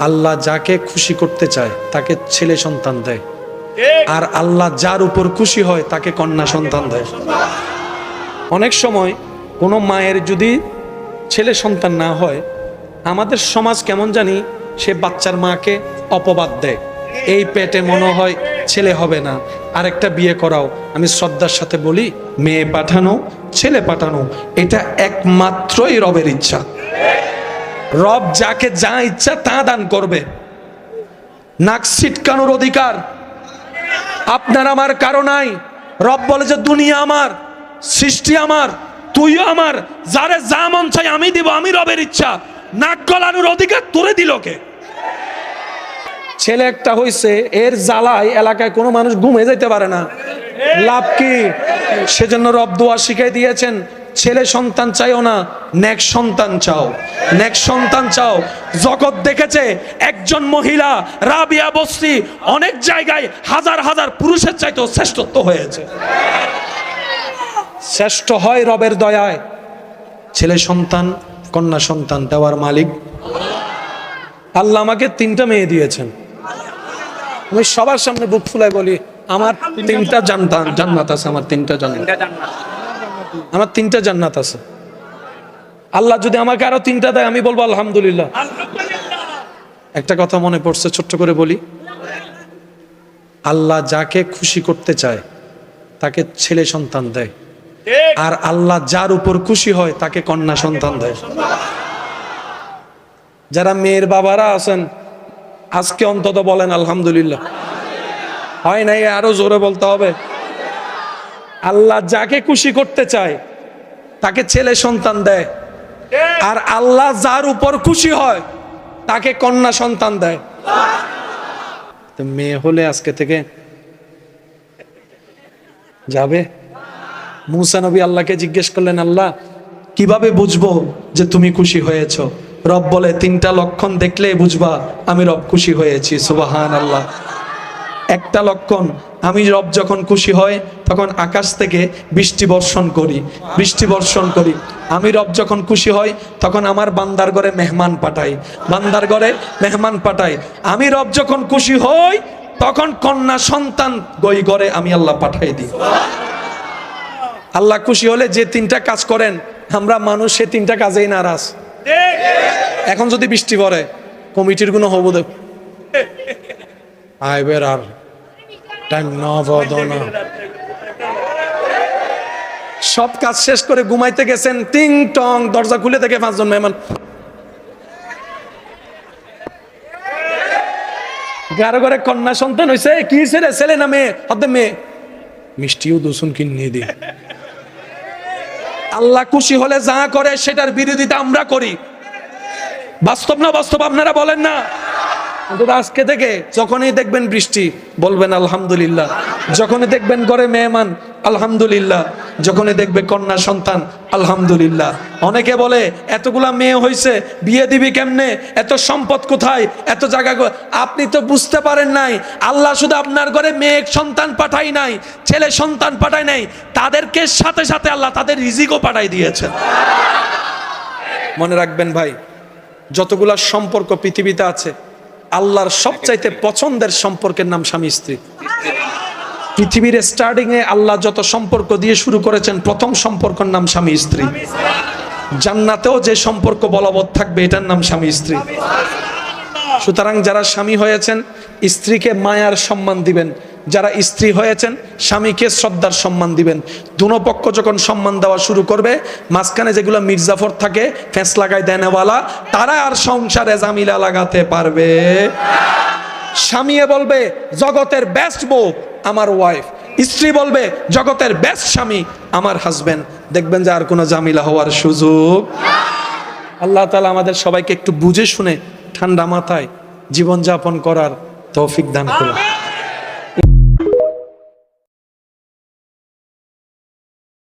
আল্লাহ যাকে খুশি করতে চায় তাকে ছেলে সন্তান দেয়, আর আল্লাহ যার উপর খুশি হয় তাকে কন্যা সন্তান দেয়। অনেক সময় কোনো মায়ের যদি ছেলে সন্তান না হয়, আমাদের সমাজ কেমন জানি সে বাচ্চার মাকে অপবাদ দেয়, এই পেটে মনে হয় ছেলে হবে না, আরেকটা বিয়ে করাও। আমি শ্রদ্ধার সাথে বলি, মেয়ে পাঠানো ছেলে পাঠানো এটা একমাত্রই রবের ইচ্ছা। রব যাকে যা ইচ্ছা তা দান করবে। নাক ছিটকানোর অধিকার আপনার আমার কারো নাই। রব বলে যে দুনিয়া আমার, সৃষ্টি আমার, তুইও আমার, যারে যা মন চাই আমি দিব, আমি রবের ইচ্ছা। নাক গলানোর অধিকার তোরে দিল কে? ছেলে একটা হইছে, এর জ্বালায় এলাকায় কোনো মানুষ ঘুমে যাইতে পারে না। লাভ কি? সেজন্য রব দোয়া শিখাই দিয়েছেন, ছেলে সন্তান চাইও না, নেক সন্তান চাও। নেক সন্তান চাও। জগৎ দেখেছে একজন মহিলা রাবিয়া বসরি অনেক জায়গায় হাজার হাজার পুরুষের চাইতেও শ্রেষ্ঠত্ব হয়েছে। শ্রেষ্ঠ হয় রবের দয়ায়। ছেলে সন্তান কন্যা সন্তান দেওয়ার মালিক আল্লাহ। আমাকে 3টা মেয়ে দিয়েছেন। আমি সবার সামনে বুক ফুলায় বলি, আমার 3টা জান্নাত আছে। আমার 3টা জান্নাত আছে। আল্লাহ যদি আমাকে আরো 3টা দেয় আমি বলবো আলহামদুলিল্লাহ। একটা কথা মনে পড়ছে, ছোট্ট করে বলি, আল্লাহ যাকে খুশি করতে চায় তাকে ছেলে সন্তান দেয়, আর আল্লাহ যার উপর খুশি হয় তাকে কন্যা সন্তান দেয়। যারা মেয়ের বাবারা আছেন আজকে অন্তত বলেন আলহামদুলিল্লাহ। হয় নাই, আরো জোরে বলতে হবে। আল্লাহ যাকে খুশি করতে চায় তাকে ছেলে সন্তান দেয়, আর আল্লাহ যার উপর খুশি হয় তাকে কন্যা সন্তান দেয়। তো মেয়ে হলে আজকে থেকে যাবে। মুসা নবী আল্লাহকে জিজ্ঞেস করলেন, আল্লাহ কিভাবে বুঝবো যে তুমি খুশি হয়েছো? রব বলে 3টা লক্ষণ দেখলে বুঝবা আমি রব খুশি হয়েছি। সুবহানাল্লাহ। একটা লক্ষণ, আমি রব যখন খুশি হয় তখন আকাশ থেকে বৃষ্টি বর্ষণ করি। আমি রব যখন খুশি হয় তখন আমার বান্দার ঘরে মেহমান পাঠাই। আমি রব যখন খুশি হই তখন কন্যা সন্তান গই ঘরে আমি আল্লাহ পাঠাই দিই। আল্লাহ খুশি হলে যে 3টা কাজ করেন, আমরা মানুষ সে 3টা কাজেই নারাজ। এখন যদি বৃষ্টি পড়ে কমিটির গুলো হবো দেব আইবের আর টাইম না সব কাজ শেষ করে ঘুমাইতে গেছেন, টিং টং দরজা খুলে থেকে 5 জন মেহমান। গারো ঘরে কন্যা সন্তান হয়েছে, কি ছেলে ছেলে না মেয়ে? হতে মেয়ে। মিষ্টিও দুসুন কিনে দি। আল্লাহ খুশি হলে যা করে সেটার বিরোধিতা আমরা করি। বাস্তব না বাস্তব আপনারা বলেন না? আজকে থেকে যখনই দেখবেন বৃষ্টি বলবেন আলহামদুলিল্লাহ, যখনই দেখবেন ঘরে মেহমান আলহামদুলিল্লাহ, যখনই দেখবে কন্যা সন্তান আলহামদুলিল্লাহ। অনেকে বলে এতগুলা মেয়ে হয়েছে বিয়ে দিবি কেমনে, এত সম্পদ কোথায়, এত জায়গা। আপনি তো বুঝতে পারেন নাই, আল্লাহ শুধু আপনার ঘরে মেয়ে সন্তান পাঠাই নাই, ছেলে সন্তান পাঠাই নাই, তাদেরকে সাথে সাথে আল্লাহ তাদের রিজিকও পাঠাই দিয়েছেন। মনে রাখবেন ভাই, যতগুলা সম্পর্ক পৃথিবীতে আছে আল্লাহর সবচাইতে পছন্দের সম্পর্কের নাম স্বামী স্ত্রী। পৃথিবীর স্টার্টিং এ আল্লাহ যত সম্পর্ক দিয়ে শুরু করেছেন প্রথম সম্পর্কের নাম স্বামী স্ত্রী। জান্নাতেও যে সম্পর্ক বলবৎ থাকবে এটার নাম স্বামী স্ত্রী। সুতরাং যারা স্বামী হয়েছেন স্ত্রীকে মায়ার সম্মান দিবেন, যারা স্ত্রী হয়েছেন স্বামীকে শ্রদ্ধার সম্মান দিবেন। দুনো পক্ষ যখন সম্মান দেওয়া শুরু করবে, মাঝখানে যেগুলো মির্জাফর থাকে ফেঁস লাগাই দেনেওয়ালা, তারা আর সংসারে জামিলা লাগাতে পারবে। স্বামীয়ে বলবে জগতের বেস্ট বউ আমার ওয়াইফ, স্ত্রী বলবে জগতের বেস্ট স্বামী আমার হাজবেন্ড। দেখবেন যে আর কোনো জামিলা হওয়ার সুযোগ। আল্লাহ তাআলা আমাদের সবাইকে একটু বুঝে শুনে ঠান্ডা মাথায় জীবনযাপন করার তৌফিক দান করুন।